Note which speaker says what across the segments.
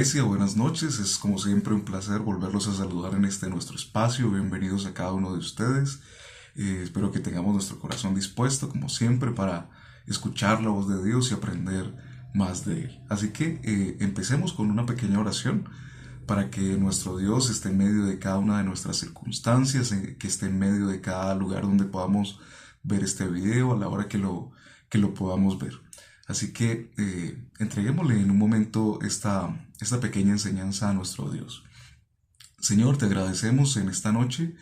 Speaker 1: Iglesia, buenas noches. Es como siempre un placer volverlos a saludar en este nuestro espacio. Bienvenidos a cada uno de ustedes. Espero que tengamos nuestro corazón dispuesto, como siempre, para escuchar la voz de Dios y aprender más de Él. Así que empecemos con una pequeña oración para que nuestro Dios esté en medio de cada una de nuestras circunstancias, que esté en medio de cada lugar donde podamos ver este video a la hora que lo podamos ver. Así que entreguémosle en un momento esta pequeña enseñanza a nuestro Dios. Señor, te agradecemos en esta noche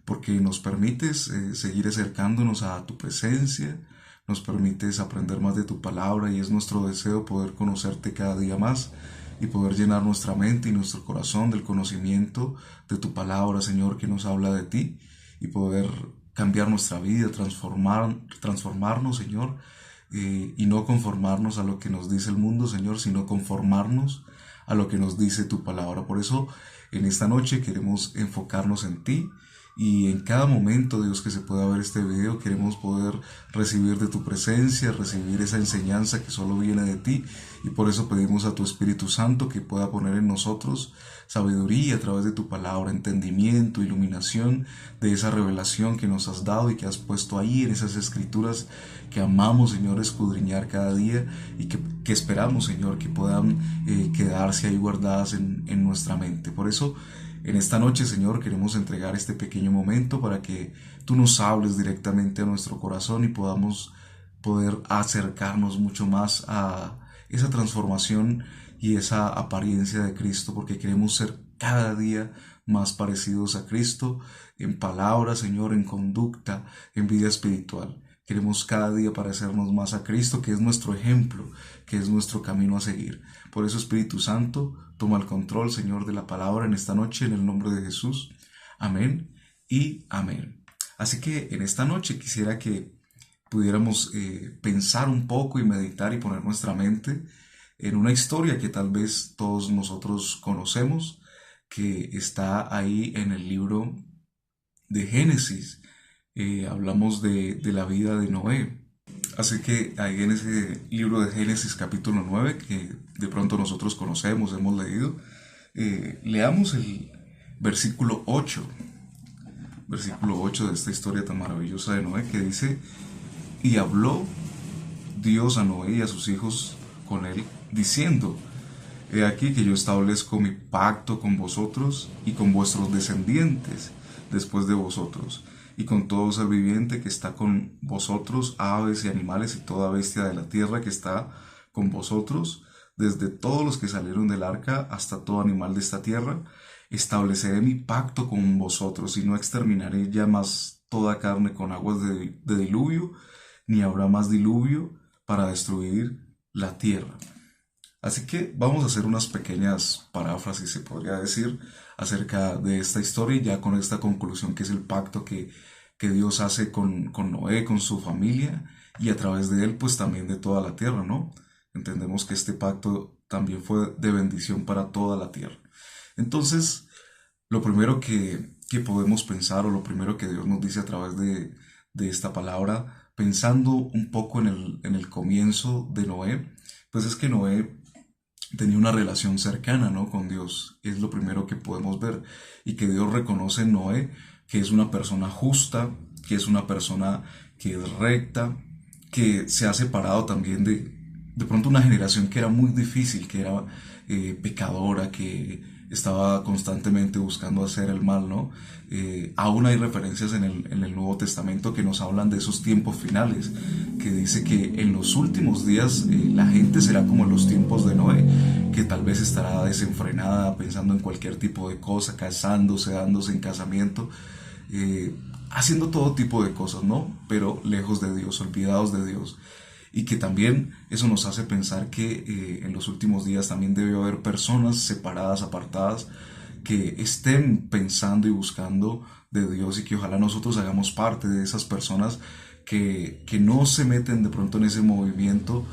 Speaker 1: porque nos permites seguir acercándonos a tu presencia, nos permites aprender más de tu palabra y es nuestro deseo poder conocerte cada día más y poder llenar nuestra mente y nuestro corazón del conocimiento de tu palabra, Señor, que nos habla de ti y poder cambiar nuestra vida, transformarnos, Señor, y no conformarnos a lo que nos dice el mundo, Señor, sino conformarnos a lo que nos dice tu palabra. Por eso, en esta noche queremos enfocarnos en ti y en cada momento, Dios, que se pueda ver este video, queremos poder recibir de tu presencia, recibir esa enseñanza que solo viene de ti y por eso pedimos a tu Espíritu Santo que pueda poner en nosotros sabiduría a través de tu palabra, entendimiento, iluminación de esa revelación que nos has dado y que has puesto ahí en esas escrituras que amamos, Señor, escudriñar cada día y que esperamos, Señor, que puedan quedarse ahí guardadas en nuestra mente. Por eso, en esta noche, Señor, queremos entregar este pequeño momento para que tú nos hables directamente a nuestro corazón y podamos poder acercarnos mucho más a esa transformación y esa apariencia de Cristo, porque queremos ser cada día más parecidos a Cristo en palabra, Señor, en conducta, en vida espiritual. Queremos cada día parecernos más a Cristo, que es nuestro ejemplo, que es nuestro camino a seguir. Por eso, Espíritu Santo, toma el control, Señor, de la palabra en esta noche, en el nombre de Jesús. Amén y amén. Así que en esta noche quisiera que pudiéramos pensar un poco y meditar y poner nuestra mente en una historia que tal vez todos nosotros conocemos, que está ahí en el libro de Génesis. Hablamos de la vida de Noé. Así que ahí en ese libro de Génesis capítulo 9 que de pronto nosotros conocemos, hemos leído, leamos el versículo 8, versículo 8 de esta historia tan maravillosa de Noé, que dice: y habló Dios a Noé y a sus hijos con él, diciendo: he aquí que yo establezco mi pacto con vosotros y con vuestros descendientes después de vosotros, y con todo ser viviente que está con vosotros, aves y animales y toda bestia de la tierra que está con vosotros, desde todos los que salieron del arca hasta todo animal de esta tierra. Estableceré mi pacto con vosotros y no exterminaré ya más toda carne con aguas de diluvio, ni habrá más diluvio para destruir la tierra. Así que vamos a hacer unas pequeñas paráfrasis, se podría decir, acerca de esta historia y ya con esta conclusión que es el pacto que Dios hace con Noé, con su familia y a través de él pues también de toda la tierra, ¿no? Entendemos que este pacto también fue de bendición para toda la tierra. Entonces, lo primero que podemos pensar o lo primero que Dios nos dice a través de esta palabra, pensando un poco en el comienzo de Noé, pues es que Noé tenía una relación cercana, ¿no?, con Dios. Es lo primero que podemos ver. Y que Dios reconoce en Noé que es una persona justa, que es una persona que es recta, que se ha separado también de pronto una generación que era muy difícil, que era pecadora, que estaba constantemente buscando hacer el mal, ¿no? Aún hay referencias en el Nuevo Testamento que nos hablan de esos tiempos finales, que dice que en los últimos días la gente será como en los tiempos de Noé, que tal vez estará desenfrenada, pensando en cualquier tipo de cosa, casándose, dándose en casamiento, haciendo todo tipo de cosas, ¿no? Pero lejos de Dios, olvidados de Dios. Y que también eso nos hace pensar que en los últimos días también debe haber personas separadas, apartadas, que estén pensando y buscando de Dios y que ojalá nosotros hagamos parte de esas personas que no se meten de pronto en ese movimiento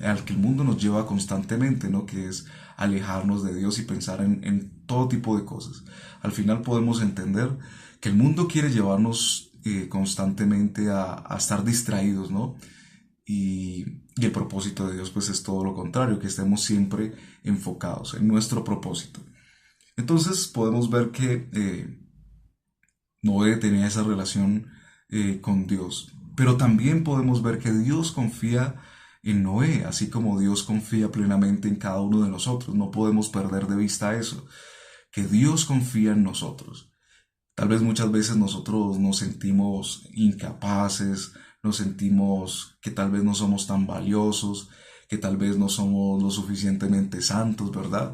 Speaker 1: al que el mundo nos lleva constantemente, ¿no? Que es alejarnos de Dios y pensar en todo tipo de cosas. Al final podemos entender que el mundo quiere llevarnos constantemente a estar distraídos, ¿no? y el propósito de Dios pues es todo lo contrario, que estemos siempre enfocados en nuestro propósito. Entonces podemos ver que Noé tenía esa relación con Dios, pero también podemos ver que Dios confía en Noé, así como Dios confía plenamente en cada uno de nosotros. No podemos perder de vista eso, que Dios confía en nosotros. Tal vez muchas veces nosotros nos sentimos incapaces, nos sentimos que tal vez no somos tan valiosos, que tal vez no somos lo suficientemente santos, ¿verdad?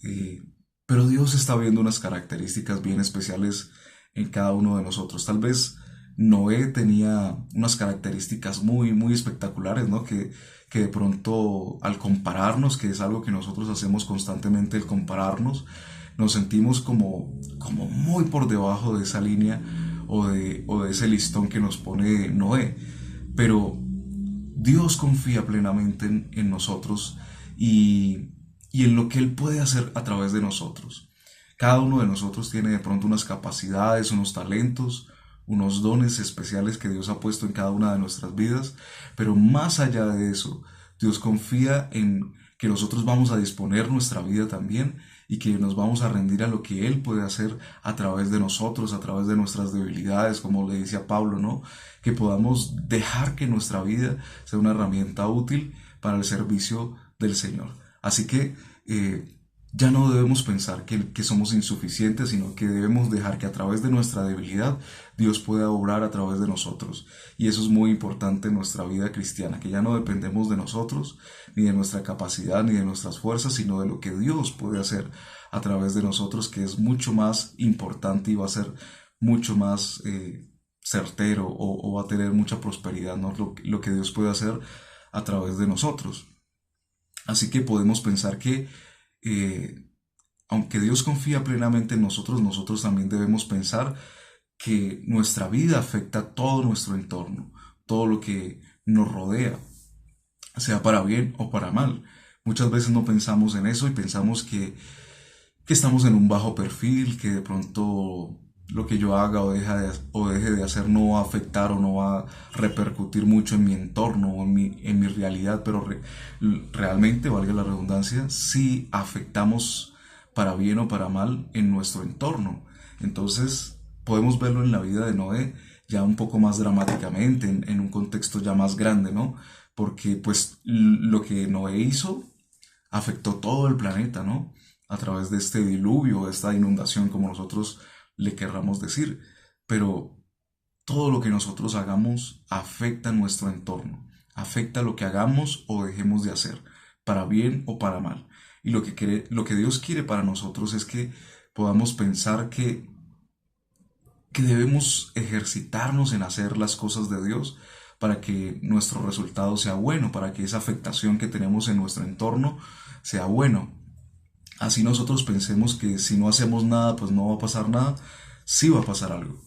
Speaker 1: Eh, pero Dios está viendo unas características bien especiales en cada uno de nosotros. Tal vez Noé tenía unas características muy espectaculares, ¿no? Que de pronto al compararnos, que es algo que nosotros hacemos constantemente, el compararnos, nos sentimos como muy por debajo de esa línea o de ese listón que nos pone Noé. Pero Dios confía plenamente en nosotros y en lo que Él puede hacer a través de nosotros. Cada uno de nosotros tiene de pronto unas capacidades, unos talentos, unos dones especiales que Dios ha puesto en cada una de nuestras vidas, pero más allá de eso, Dios confía en que nosotros vamos a disponer nuestra vida también y que nos vamos a rendir a lo que Él puede hacer a través de nosotros, a través de nuestras debilidades, como le decía Pablo, ¿no? Que podamos dejar que nuestra vida sea una herramienta útil para el servicio del Señor. Así que ya no debemos pensar que somos insuficientes, sino que debemos dejar que a través de nuestra debilidad Dios pueda obrar a través de nosotros. Y eso es muy importante en nuestra vida cristiana, que ya no dependemos de nosotros, ni de nuestra capacidad, ni de nuestras fuerzas, sino de lo que Dios puede hacer a través de nosotros, que es mucho más importante y va a ser mucho más certero o va a tener mucha prosperidad, ¿no? Lo que Dios puede hacer a través de nosotros. Así que podemos pensar que eh, aunque Dios confía plenamente en nosotros, nosotros también debemos pensar que nuestra vida afecta todo nuestro entorno, todo lo que nos rodea, sea para bien o para mal. Muchas veces no pensamos en eso y pensamos que estamos en un bajo perfil, que de pronto lo que yo haga o deje de hacer no va a afectar o no va a repercutir mucho en mi entorno o en mi realidad, pero realmente, valga la redundancia, sí afectamos para bien o para mal en nuestro entorno. Entonces, podemos verlo en la vida de Noé ya un poco más dramáticamente, en un contexto ya más grande, ¿no? Porque pues lo que Noé hizo afectó todo el planeta, ¿no? A través de este diluvio, de esta inundación, como nosotros le querramos decir. Pero todo lo que nosotros hagamos afecta nuestro entorno, afecta lo que hagamos o dejemos de hacer, para bien o para mal. Y lo que Dios quiere para nosotros es que podamos pensar que debemos ejercitarnos en hacer las cosas de Dios para que nuestro resultado sea bueno, para que esa afectación que tenemos en nuestro entorno sea bueno. Así nosotros pensemos que si no hacemos nada, pues no va a pasar nada, sí va a pasar algo,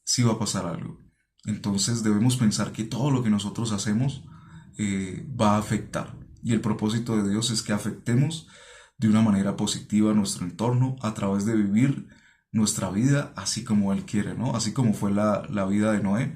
Speaker 1: sí va a pasar algo. Entonces debemos pensar que todo lo que nosotros hacemos va a afectar. Y el propósito de Dios es que afectemos de una manera positiva nuestro entorno a través de vivir nuestra vida así como Él quiere, ¿no? Así como fue la vida de Noé,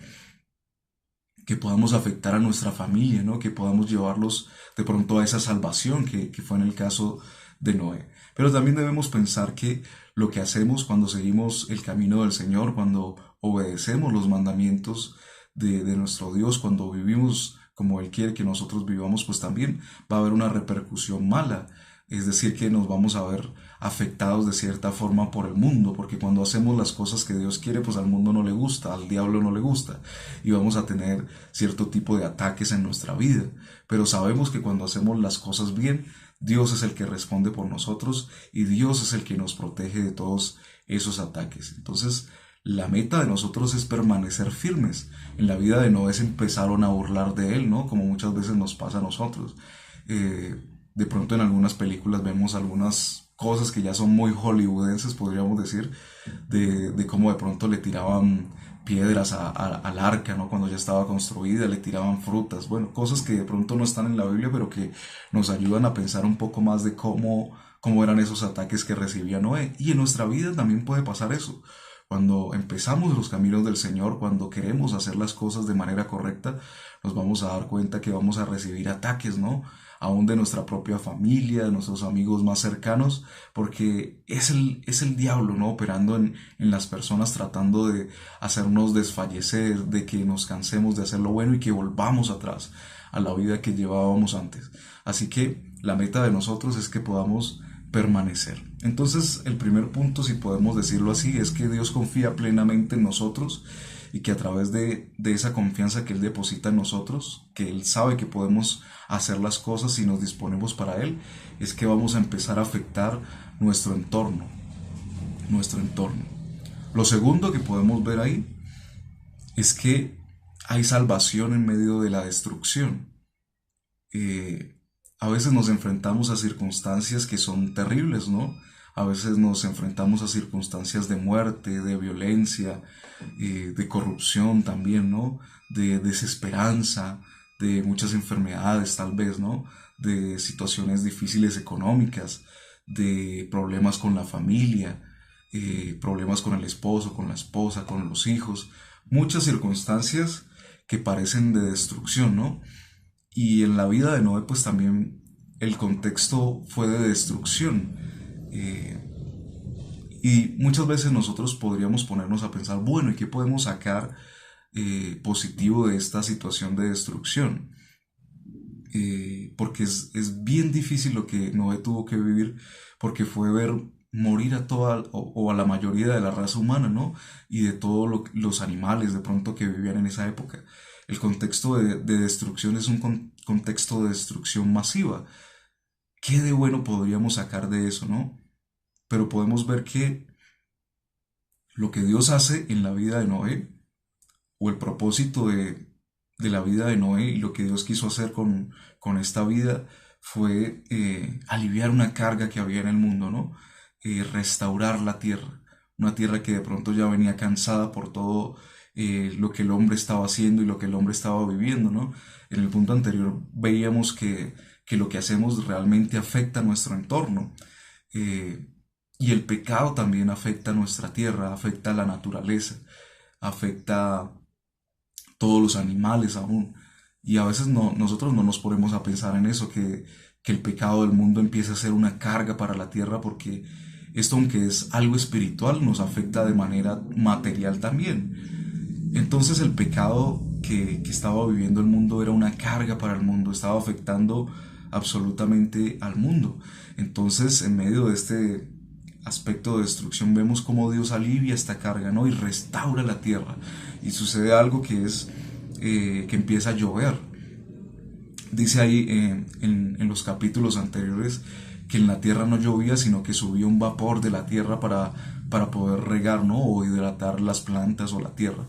Speaker 1: que podamos afectar a nuestra familia, ¿no? Que podamos llevarlos de pronto a esa salvación que fue en el caso de Noé. Pero también debemos pensar que lo que hacemos cuando seguimos el camino del Señor, cuando obedecemos los mandamientos de nuestro Dios, cuando vivimos como Él quiere que nosotros vivamos, pues también va a haber una repercusión mala. Es decir, que nos vamos a ver afectados de cierta forma por el mundo, porque cuando hacemos las cosas que Dios quiere, pues al mundo no le gusta, al diablo no le gusta, y vamos a tener cierto tipo de ataques en nuestra vida. Pero sabemos que cuando hacemos las cosas bien, Dios es el que responde por nosotros y Dios es el que nos protege de todos esos ataques. Entonces, la meta de nosotros es permanecer firmes. En la vida de Noé se empezaron a burlar de él, ¿no? Como muchas veces nos pasa a nosotros. De pronto en algunas películas vemos algunas cosas que ya son muy hollywoodenses, podríamos decir, de cómo de pronto le tiraban piedras al arca, ¿no? Cuando ya estaba construida, le tiraban frutas, bueno, cosas que de pronto no están en la Biblia, pero que nos ayudan a pensar un poco más de cómo eran esos ataques que recibía Noé. Y en nuestra vida también puede pasar eso. Cuando empezamos los caminos del Señor, cuando queremos hacer las cosas de manera correcta, nos vamos a dar cuenta que vamos a recibir ataques, ¿no? Aún de nuestra propia familia, de nuestros amigos más cercanos, porque es el diablo, ¿no? Operando en las personas, tratando de hacernos desfallecer, de que nos cansemos de hacer lo bueno y que volvamos atrás a la vida que llevábamos antes. Así que la meta de nosotros es que podamos permanecer. Entonces, el primer punto, si podemos decirlo así, es que Dios confía plenamente en nosotros y que a través de esa confianza que Él deposita en nosotros, que Él sabe que podemos hacer las cosas si nos disponemos para Él, es que vamos a empezar a afectar nuestro entorno, nuestro entorno. Lo segundo que podemos ver ahí es que hay salvación en medio de la destrucción. eh, a veces nos enfrentamos a circunstancias que son terribles, ¿no? A veces nos enfrentamos a circunstancias de muerte, de violencia, de corrupción también, ¿no? De desesperanza, de muchas enfermedades tal vez, ¿no? De situaciones difíciles económicas, de problemas con la familia, problemas con el esposo, con la esposa, con los hijos, muchas circunstancias que parecen de destrucción, ¿no? Y en la vida de Noé, pues también el contexto fue de destrucción. Eh, y muchas veces nosotros podríamos ponernos a pensar, bueno, ¿y qué podemos sacar positivo de esta situación de destrucción? Porque es bien difícil lo que Noé tuvo que vivir, porque fue ver morir a toda o a la mayoría de la raza humana, ¿no? Y de todos los animales de pronto que vivían en esa época. El contexto de destrucción es un contexto de destrucción masiva. ¿Qué de bueno podríamos sacar de eso, no? Pero podemos ver que lo que Dios hace en la vida de Noé, o el propósito de la vida de Noé y lo que Dios quiso hacer con esta vida, fue aliviar una carga que había en el mundo, ¿no? Restaurar la tierra, una tierra que de pronto ya venía cansada por todo lo que el hombre estaba haciendo y lo que el hombre estaba viviendo, ¿no? En el punto anterior veíamos que lo que hacemos realmente afecta a nuestro entorno. eh, y el pecado también afecta a nuestra tierra, afecta a la naturaleza, afecta a todos los animales aún. Y a veces nosotros no nos ponemos a pensar en eso, que el pecado del mundo empieza a ser una carga para la tierra, porque esto, aunque es algo espiritual, nos afecta de manera material también. Entonces el pecado que estaba viviendo el mundo era una carga para el mundo, estaba afectando absolutamente al mundo. Entonces, en medio de este aspecto de destrucción, vemos cómo Dios alivia esta carga, ¿no? Y restaura la tierra. Y sucede algo que es que empieza a llover. Dice ahí en los capítulos anteriores que en la tierra no llovía, sino que subía un vapor de la tierra para poder regar, ¿no? O hidratar las plantas o la tierra.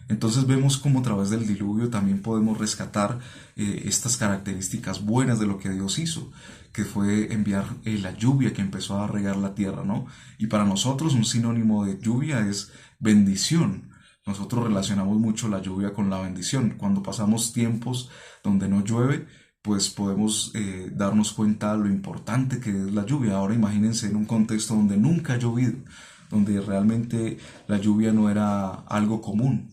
Speaker 1: Entonces vemos cómo a través del diluvio también podemos rescatar estas características buenas de lo que Dios hizo, que fue enviar la lluvia que empezó a regar la tierra, ¿no? Y para nosotros un sinónimo de lluvia es bendición. Nosotros relacionamos mucho la lluvia con la bendición. Cuando pasamos tiempos donde no llueve, pues podemos darnos cuenta de lo importante que es la lluvia. Ahora imagínense en un contexto donde nunca ha llovido, donde realmente la lluvia no era algo común.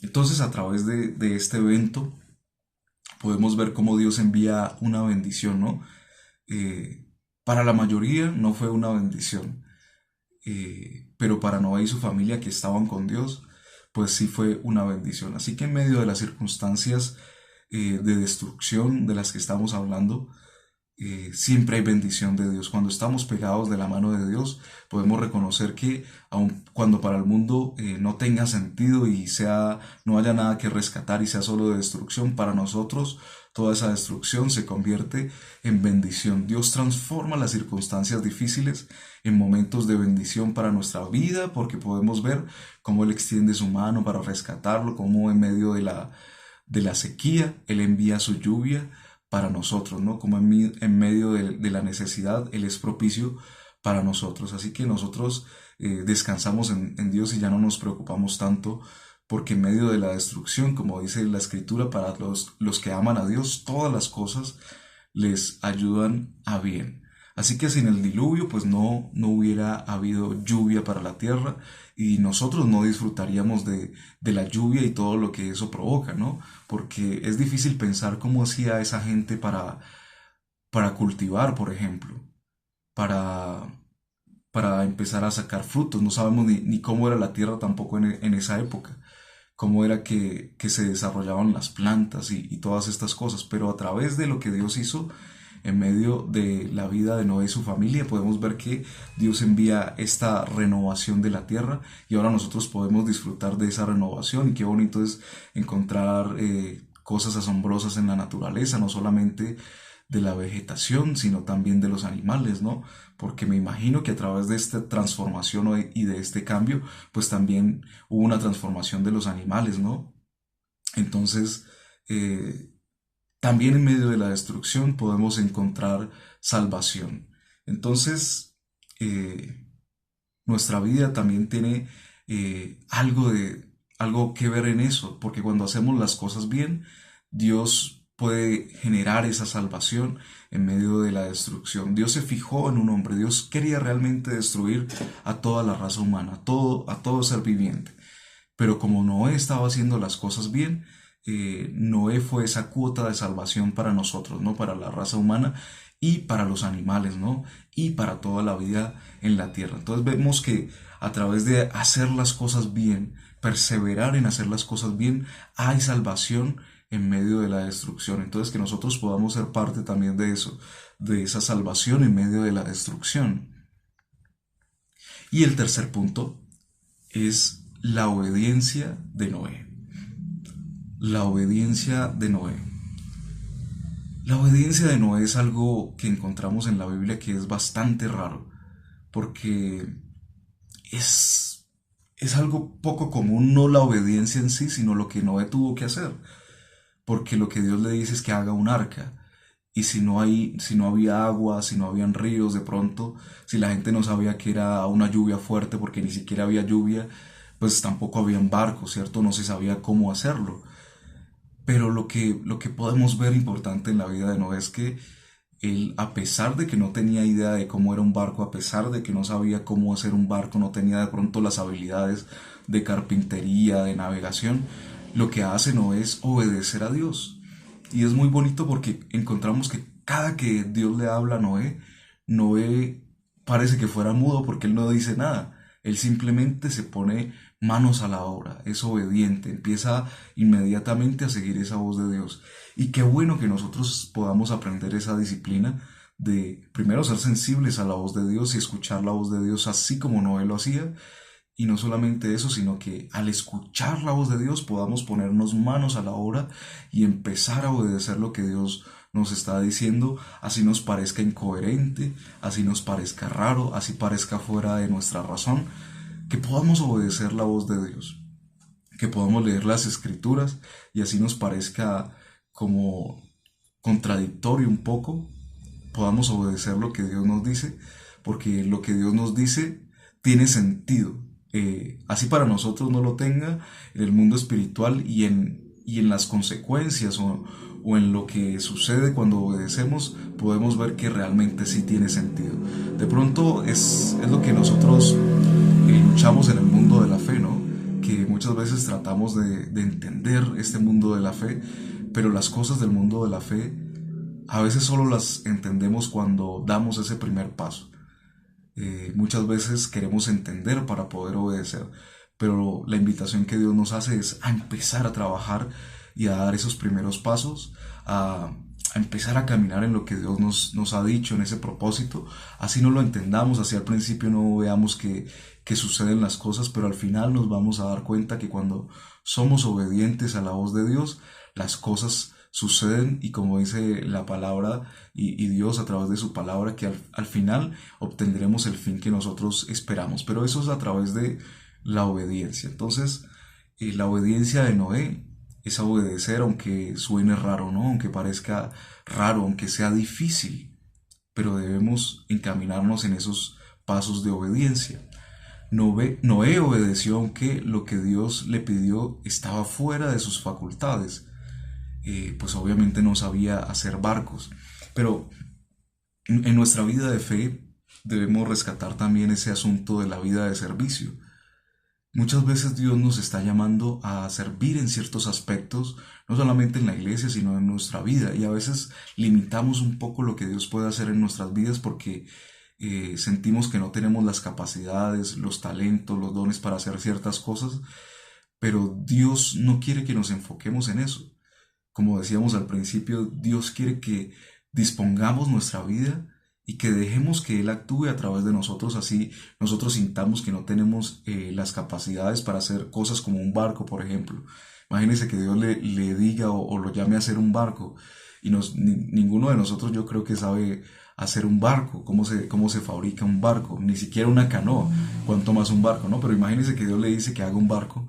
Speaker 1: Entonces, a través de este evento, podemos ver cómo Dios envía una bendición, ¿no? Eh, para la mayoría no fue una bendición, pero para Noé y su familia que estaban con Dios, pues sí fue una bendición. Así que en medio de las circunstancias de destrucción de las que estamos hablando, siempre hay bendición de Dios. Cuando estamos pegados de la mano de Dios, podemos reconocer que aun cuando para el mundo no tenga sentido y no haya nada que rescatar y sea solo de destrucción, para nosotros toda esa destrucción se convierte en bendición. Dios transforma las circunstancias difíciles en momentos de bendición para nuestra vida, porque podemos ver cómo Él extiende su mano para rescatarlo, cómo en medio de la sequía Él envía su lluvia para nosotros, ¿no? Como en medio de la necesidad, Él es propicio para nosotros. Así que nosotros descansamos en Dios y ya no nos preocupamos tanto, porque en medio de la destrucción, como dice la Escritura, para los que aman a Dios, todas las cosas les ayudan a bien. Así que sin el diluvio, pues no hubiera habido lluvia para la tierra y nosotros no disfrutaríamos de la lluvia y todo lo que eso provoca, ¿no? Porque es difícil pensar cómo hacía esa gente para cultivar, por ejemplo, para, para empezar a sacar frutos. No sabemos ni cómo era la tierra tampoco en esa época, cómo era que se desarrollaban las plantas y todas estas cosas. Pero a través de lo que Dios hizo en medio de la vida de Noé y su familia, podemos ver que Dios envía esta renovación de la tierra y ahora nosotros podemos disfrutar de esa renovación. Y qué bonito es encontrar cosas asombrosas en la naturaleza, no solamente de la vegetación, sino también de los animales, ¿no? Porque me imagino que a través de esta transformación y de este cambio, pues también hubo una transformación de los animales, ¿no? Entonces, eh, también en medio de la destrucción podemos encontrar salvación. Entonces, eh, nuestra vida también tiene algo que ver en eso, porque cuando hacemos las cosas bien, Dios puede generar esa salvación en medio de la destrucción. Dios se fijó en un hombre, Dios quería realmente destruir a toda la raza humana, a todo ser viviente. Pero como Noé estaba haciendo las cosas bien, Noé fue esa cuota de salvación para nosotros, ¿no? Para la raza humana y para los animales, ¿no? Y para toda la vida en la tierra. Entonces vemos que a través de hacer las cosas bien, perseverar en hacer las cosas bien, hay salvación en medio de la destrucción. Entonces que nosotros podamos ser parte también de eso, de esa salvación en medio de la destrucción. Y el tercer punto es la obediencia de Noé. La obediencia de Noé. La obediencia de Noé es algo que encontramos en la Biblia que es bastante raro, porque es algo poco común, no la obediencia en sí, sino lo que Noé tuvo que hacer, porque lo que Dios le dice es que haga un arca. Y si no había agua, si no habían ríos, de pronto, si la gente no sabía que era una lluvia fuerte porque ni siquiera había lluvia, pues tampoco habían barcos, ¿cierto? No se sabía cómo hacerlo. Pero lo que podemos ver importante en la vida de Noé es que él, a pesar de que no tenía idea de cómo era un barco, a pesar de que no sabía cómo hacer un barco, no tenía de pronto las habilidades de carpintería, de navegación, lo que hace Noé es obedecer a Dios. Y es muy bonito porque encontramos que cada que Dios le habla a Noé, Noé parece que fuera mudo porque él no dice nada. Él simplemente se pone manos a la obra, es obediente, empieza inmediatamente a seguir esa voz de Dios. Y qué bueno que nosotros podamos aprender esa disciplina de primero ser sensibles a la voz de Dios y escuchar la voz de Dios así como Noé lo hacía. Y no solamente eso, sino que al escuchar la voz de Dios podamos ponernos manos a la obra y empezar a obedecer lo que Dios nos está diciendo, así nos parezca incoherente, así nos parezca raro, así parezca fuera de nuestra razón, que podamos obedecer la voz de Dios, que podamos leer las escrituras y así nos parezca como contradictorio un poco, podamos obedecer lo que Dios nos dice, porque lo que Dios nos dice tiene sentido. Así para nosotros no lo tenga en el mundo espiritual y en las consecuencias o en lo que sucede cuando obedecemos, podemos ver que realmente sí tiene sentido. De pronto es lo que nosotros luchamos en el mundo de la fe, ¿no? Que muchas veces tratamos de entender este mundo de la fe, pero las cosas del mundo de la fe a veces solo las entendemos cuando damos ese primer paso. Muchas veces queremos entender para poder obedecer, pero la invitación que Dios nos hace es a empezar a trabajar y a dar esos primeros pasos, a empezar a caminar en lo que Dios nos ha dicho, en ese propósito. Así no lo entendamos, así al principio no veamos que suceden las cosas, pero al final nos vamos a dar cuenta que cuando somos obedientes a la voz de Dios, las cosas suceden y como dice la palabra y Dios a través de su palabra, que al final obtendremos el fin que nosotros esperamos. Pero eso es a través de la obediencia. Entonces, la obediencia de Noé es obedecer aunque suene raro, ¿no? Aunque parezca raro, aunque sea difícil, pero debemos encaminarnos en esos pasos de obediencia. Noé obedeció aunque lo que Dios le pidió estaba fuera de sus facultades. Pues obviamente no sabía hacer barcos. Pero En nuestra vida de fe debemos rescatar también ese asunto de la vida de servicio. Muchas veces Dios nos está llamando a servir en ciertos aspectos, no solamente en la iglesia, sino en nuestra vida. Y a veces limitamos un poco lo que Dios puede hacer en nuestras vidas porque sentimos que no tenemos las capacidades, los talentos, los dones para hacer ciertas cosas, pero Dios no quiere que nos enfoquemos en eso. Como decíamos al principio, Dios quiere que dispongamos nuestra vida y que dejemos que Él actúe a través de nosotros, así nosotros sintamos que no tenemos las capacidades para hacer cosas como un barco, por ejemplo. Imagínense que Dios le diga o lo llame a hacer un barco y ninguno de nosotros yo creo que sabe hacer un barco, cómo se fabrica un barco, ni siquiera una canoa, cuanto más un barco, ¿no? Pero imagínense que Dios le dice que haga un barco,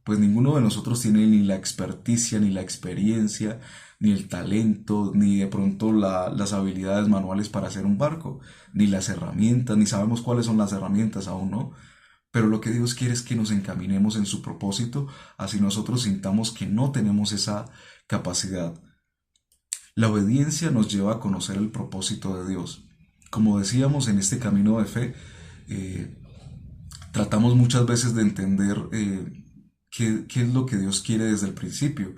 Speaker 1: pues ninguno de nosotros tiene ni la experticia, ni la experiencia, ni el talento, ni de pronto las habilidades manuales para hacer un barco, ni las herramientas, ni sabemos cuáles son las herramientas aún, ¿no? Pero lo que Dios quiere es que nos encaminemos en su propósito, así nosotros sintamos que no tenemos esa capacidad. La obediencia nos lleva a conocer el propósito de Dios. Como decíamos en este camino de fe, eh, tratamos muchas veces de entender qué es lo que Dios quiere desde el principio.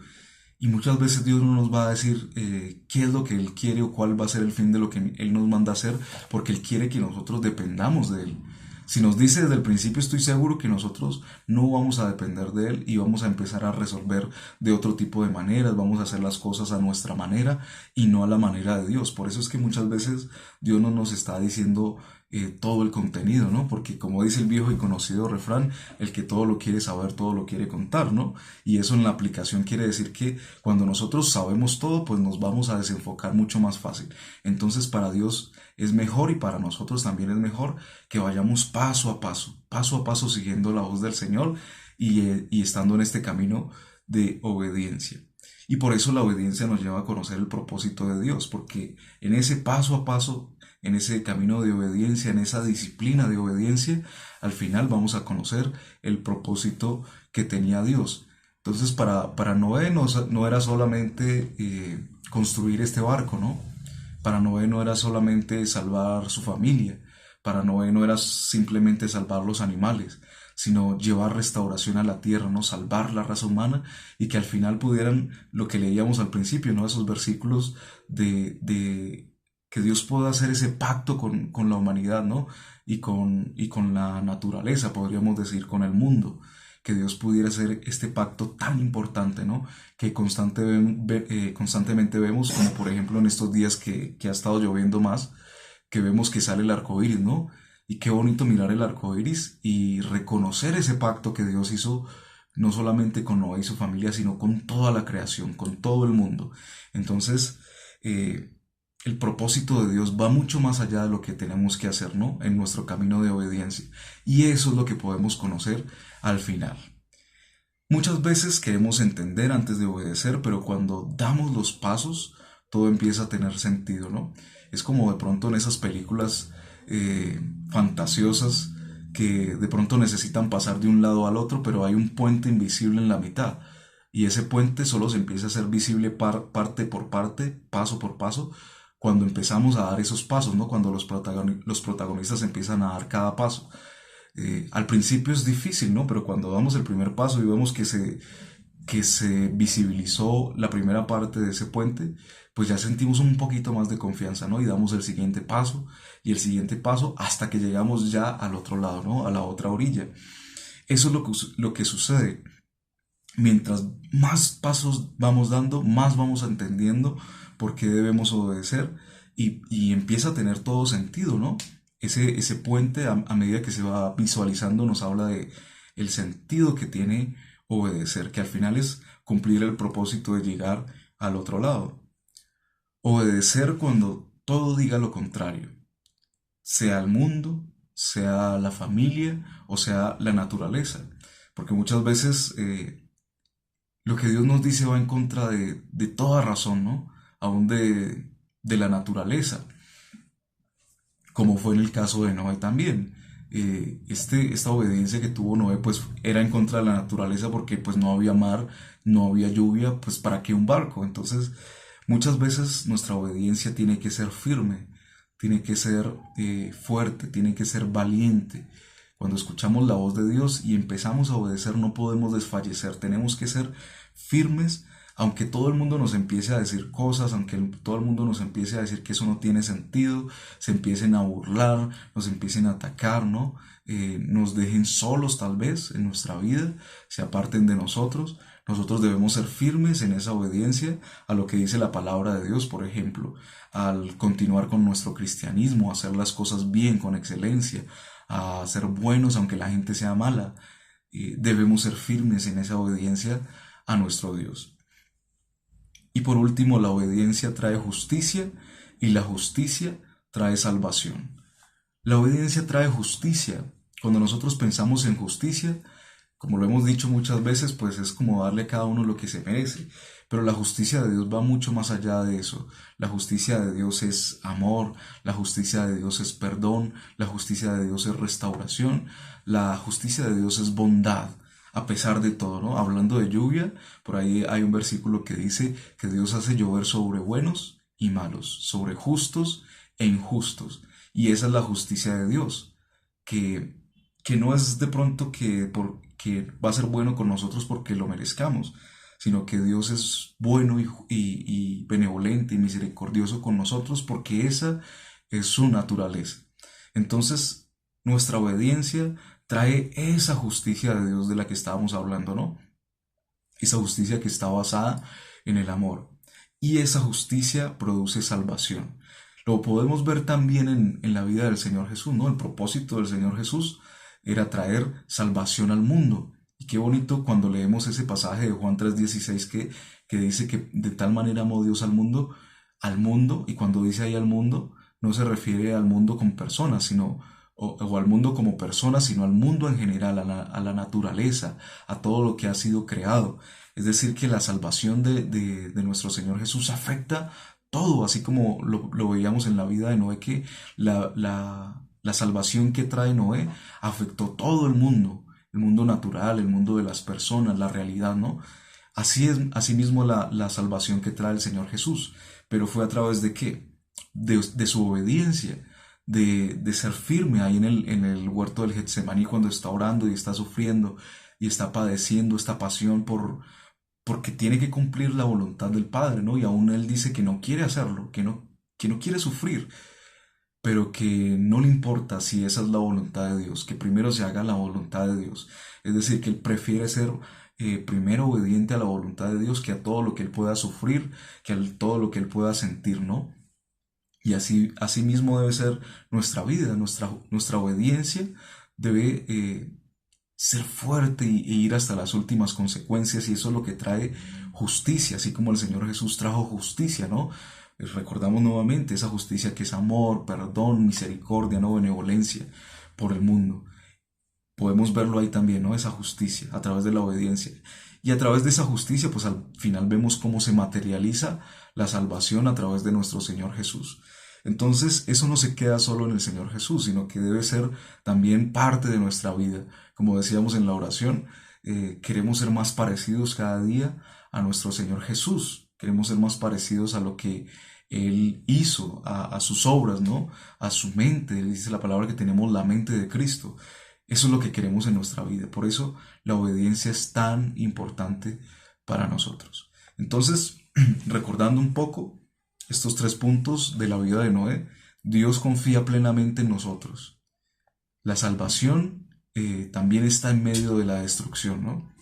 Speaker 1: Y muchas veces Dios no nos va a decir qué es lo que Él quiere o cuál va a ser el fin de lo que Él nos manda a hacer, porque Él quiere que nosotros dependamos de Él. Si nos dice desde el principio, estoy seguro que nosotros no vamos a depender de Él y vamos a empezar a resolver de otro tipo de maneras, vamos a hacer las cosas a nuestra manera y no a la manera de Dios. Por eso es que muchas veces Dios no nos está diciendo todo el contenido, ¿no? Porque como dice el viejo y conocido refrán, el que todo lo quiere saber, todo lo quiere contar, ¿no? Y eso en la aplicación quiere decir que cuando nosotros sabemos todo, pues nos vamos a desenfocar mucho más fácil. Entonces para Dios es mejor y para nosotros también es mejor que vayamos paso a paso siguiendo la voz del Señor y estando en este camino de obediencia. Y por eso la obediencia nos lleva a conocer el propósito de Dios, porque en ese paso a paso, en ese camino de obediencia, en esa disciplina de obediencia, al final vamos a conocer el propósito que tenía Dios. Entonces para Noé no era solamente construir este barco, ¿no? Para Noé no era solamente salvar su familia, para Noé no era simplemente salvar los animales, sino llevar restauración a la tierra, ¿no? Salvar la raza humana y que al final pudieran, lo que leíamos al principio, ¿no? Esos versículos de que Dios pueda hacer ese pacto con la humanidad, ¿no? Y con la naturaleza, podríamos decir, con el mundo. Que Dios pudiera hacer este pacto tan importante, ¿no? Que constantemente vemos, como por ejemplo en estos días que ha estado lloviendo más, que vemos que sale el arco iris, ¿no? Y qué bonito mirar el arco iris y reconocer ese pacto que Dios hizo no solamente con Noé y su familia, sino con toda la creación, con todo el mundo. Entonces, eh, el propósito de Dios va mucho más allá de lo que tenemos que hacer, ¿no? En nuestro camino de obediencia. Y eso es lo que podemos conocer al final. Muchas veces queremos entender antes de obedecer, pero cuando damos los pasos, todo empieza a tener sentido, ¿no? Es como de pronto en esas películas fantasiosas que de pronto necesitan pasar de un lado al otro, pero hay un puente invisible en la mitad. Y ese puente solo se empieza a hacer visible parte por parte, paso por paso, cuando empezamos a dar esos pasos, ¿no? Cuando los protagonistas empiezan a dar cada paso. Al principio es difícil, ¿no? Pero cuando damos el primer paso y vemos que se visibilizó la primera parte de ese puente, pues ya sentimos un poquito más de confianza, ¿no? Y damos el siguiente paso y el siguiente paso hasta que llegamos ya al otro lado, ¿no? A la otra orilla. Eso es lo que sucede. Mientras más pasos vamos dando, más vamos entendiendo por qué debemos obedecer y empieza a tener todo sentido, ¿no? Ese puente a medida que se va visualizando nos habla de el sentido que tiene obedecer, que al final es cumplir el propósito de llegar al otro lado. Obedecer cuando todo diga lo contrario, sea el mundo, sea la familia o sea la naturaleza. Porque muchas veces lo que Dios nos dice va en contra de toda razón, ¿no? Aún de la naturaleza, como fue en el caso de Noé también. Esta obediencia que tuvo Noé, pues era en contra de la naturaleza porque pues no había mar, no había lluvia, pues ¿para qué un barco? Entonces, Muchas veces nuestra obediencia tiene que ser firme, tiene que ser fuerte, tiene que ser valiente. Cuando escuchamos la voz de Dios y empezamos a obedecer, no podemos desfallecer, tenemos que ser firmes, aunque todo el mundo nos empiece a decir cosas, aunque todo el mundo nos empiece a decir que eso no tiene sentido, se empiecen a burlar, nos empiecen a atacar, ¿no? Nos dejen solos tal vez en nuestra vida, se aparten de nosotros. Nosotros debemos ser firmes en esa obediencia a lo que dice la palabra de Dios, por ejemplo, al continuar con nuestro cristianismo, a hacer las cosas bien, con excelencia, a ser buenos aunque la gente sea mala. Debemos ser firmes en esa obediencia a nuestro Dios. Y por último, la obediencia trae justicia y la justicia trae salvación. La obediencia trae justicia. Cuando nosotros pensamos en justicia, como lo hemos dicho muchas veces, pues es como darle a cada uno lo que se merece. Pero la justicia de Dios va mucho más allá de eso. La justicia de Dios es amor, la justicia de Dios es perdón, la justicia de Dios es restauración, la justicia de Dios es bondad, a pesar de todo, ¿no? Hablando de lluvia, por ahí hay un versículo que dice que Dios hace llover sobre buenos y malos, sobre justos e injustos. Y esa es la justicia de Dios, que, que no es de pronto que va a ser bueno con nosotros porque lo merezcamos, sino que Dios es bueno y benevolente y misericordioso con nosotros porque esa es su naturaleza. Entonces, nuestra obediencia trae esa justicia de Dios de la que estábamos hablando, ¿no? Esa justicia que está basada en el amor. Y esa justicia produce salvación. Lo podemos ver también en la vida del Señor Jesús, ¿no? El propósito del Señor Jesús era traer salvación al mundo. Y qué bonito cuando leemos ese pasaje de Juan 3:16 que dice que de tal manera amó Dios al mundo, y cuando dice ahí al mundo, no se refiere al mundo como personas, o al mundo como personas, sino al mundo en general, a la naturaleza, a todo lo que ha sido creado. Es decir, que la salvación de nuestro Señor Jesús afecta todo, así como lo veíamos en la vida de Noé, que la salvación que trae Noé afectó todo el mundo natural, el mundo de las personas, la realidad, ¿no? Así es, asimismo la salvación que trae el Señor Jesús, pero fue a través de qué? De su obediencia, de ser firme ahí en el huerto del Getsemaní cuando está orando y está sufriendo y está padeciendo esta pasión porque tiene que cumplir la voluntad del Padre, ¿no? Y aún él dice que no quiere hacerlo, que no quiere sufrir, pero que no le importa si esa es la voluntad de Dios, que primero se haga la voluntad de Dios. Es decir, que él prefiere ser primero obediente a la voluntad de Dios que a todo lo que él pueda sufrir, que a todo lo que él pueda sentir, ¿no? Y así mismo debe ser nuestra vida, nuestra obediencia debe ser fuerte e ir hasta las últimas consecuencias, y eso es lo que trae justicia, así como el Señor Jesús trajo justicia, ¿no? Recordamos nuevamente esa justicia que es amor, perdón, misericordia, no benevolencia por el mundo. Podemos verlo ahí también, ¿no? Esa justicia a través de la obediencia. Y a través de esa justicia, pues al final vemos cómo se materializa la salvación a través de nuestro Señor Jesús. Entonces, eso no se queda solo en el Señor Jesús, sino que debe ser también parte de nuestra vida. Como decíamos en la oración, queremos ser más parecidos cada día a nuestro Señor Jesús. Queremos ser más parecidos a lo que Él hizo, a sus obras, ¿no? A su mente. Dice la palabra que tenemos la mente de Cristo. Eso es lo que queremos en nuestra vida. Por eso la obediencia es tan importante para nosotros. Entonces, recordando un poco estos 3 puntos de la vida de Noé, Dios confía plenamente en nosotros. La salvación también está en medio de la destrucción, ¿no?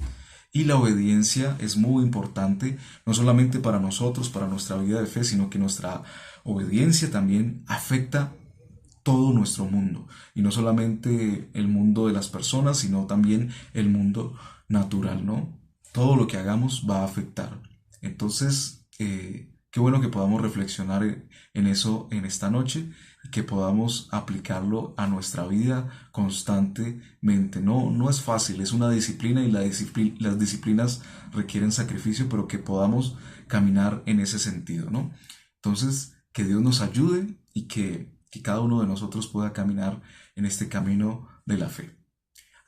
Speaker 1: Y la obediencia es muy importante, no solamente para nosotros, para nuestra vida de fe, sino que nuestra obediencia también afecta todo nuestro mundo. Y no solamente el mundo de las personas, sino también el mundo natural, ¿no? Todo lo que hagamos va a afectar. Entonces, qué bueno que podamos reflexionar en eso en esta noche y que podamos aplicarlo a nuestra vida constantemente. No, no es fácil, es una disciplina y las disciplinas requieren sacrificio, pero que podamos caminar en ese sentido, ¿no? Entonces, que Dios nos ayude y que cada uno de nosotros pueda caminar en este camino de la fe.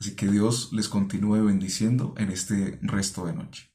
Speaker 1: Así que Dios les continúe bendiciendo en este resto de noche.